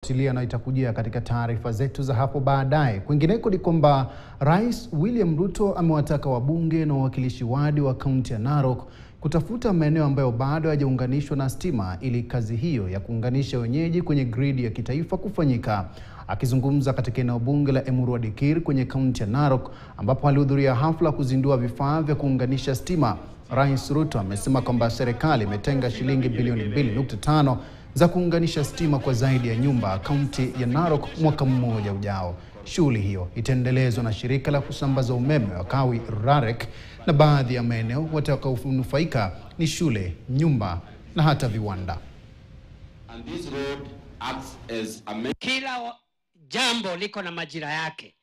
kufuatilia na itakujia katika taarifa zetu za hapo baadaye. Kwingineko ni kwamba Rais William Ruto amewataka wabunge na wawakilishi wadi wa kaunti ya Narok kutafuta maeneo ambayo bado hayajaunganishwa na stima ili kazi hiyo ya kuunganisha wenyeji kwenye gridi ya kitaifa kufanyika. Akizungumza katika eneo bunge la Emurua Dikir kwenye kaunti ya Narok ambapo alihudhuria hafla kuzindua vifaa vya kuunganisha stima, Rais Ruto amesema kwamba serikali imetenga shilingi bilioni 2.5 za kuunganisha stima kwa zaidi ya nyumba kaunti ya Narok mwaka mmoja ujao. Shughuli hiyo itaendelezwa na shirika la kusambaza umeme wa Kawi Rarek, na baadhi ya maeneo watakaonufaika ni shule, nyumba na hata viwanda. And this road acts as a... Kila jambo liko na majira yake.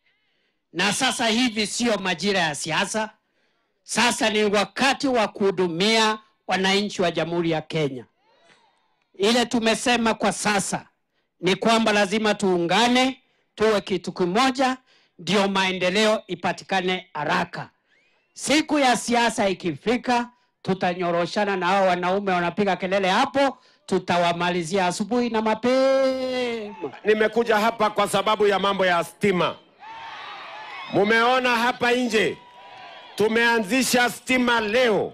Na sasa hivi sio majira ya siasa. Sasa ni wakati wa kuhudumia wananchi wa Jamhuri ya Kenya. Ile tumesema kwa sasa ni kwamba lazima tuungane, tuwe kitu kimoja, ndio maendeleo ipatikane haraka. Siku ya siasa ikifika, tutanyoroshana na hao wanaume wanapiga kelele hapo, tutawamalizia asubuhi na mapema. Nimekuja hapa kwa sababu ya mambo ya stima. Mumeona hapa nje, tumeanzisha stima leo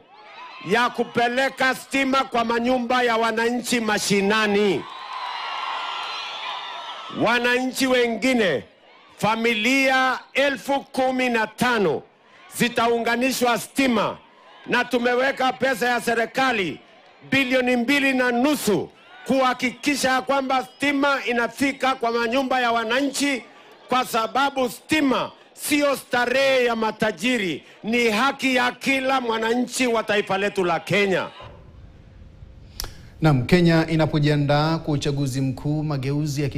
ya kupeleka stima kwa manyumba ya wananchi mashinani. Wananchi wengine, familia 15,000 zitaunganishwa stima, na tumeweka pesa ya serikali bilioni 2.5 kuhakikisha kwamba stima inafika kwa manyumba ya wananchi, kwa sababu stima sio starehe ya matajiri, ni haki ya kila mwananchi wa taifa letu la Kenya. Naam, Kenya inapojiandaa kwa uchaguzi mkuu, mageuzi ya